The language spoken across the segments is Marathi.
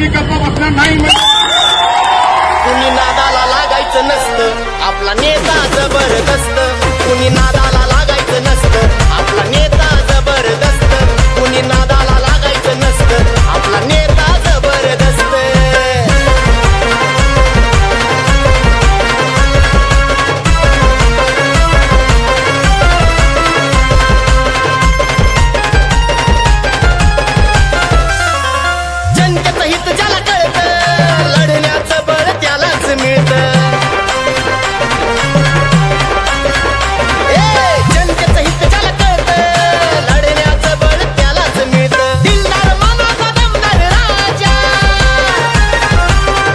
आम्ही गप्पा बसणार नाही. कुणी नादाला लागायचं नसतं, आपला नेता जबरदस्त. कुणी नादाला लागायचं नसतं, आपला नेता जबरदस्त. कुणी नादाला लागायचं नसतं, आपला नेता जबरदस्त. जनतेचं हित ज्याला कळतं, लढण्याचं बळ त्यालाच मिळतं. जनतेचं हित ज्याला कळतं, लढण्याचं बळ त्यालाच मिळतं. दिलदार मनाचा दमदार राजा,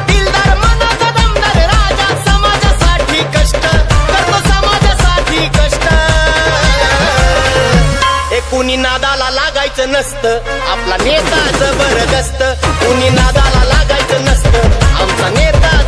दिलदार मनाचा दमदार राजा, समाजासाठी कष्ट करतो, समाजासाठी कष्ट. कुणी नादाला लागायचं नसतं, आपला नेता जबरदस्त. कुणी नादाला लागायचं नसतं, आमचा नेता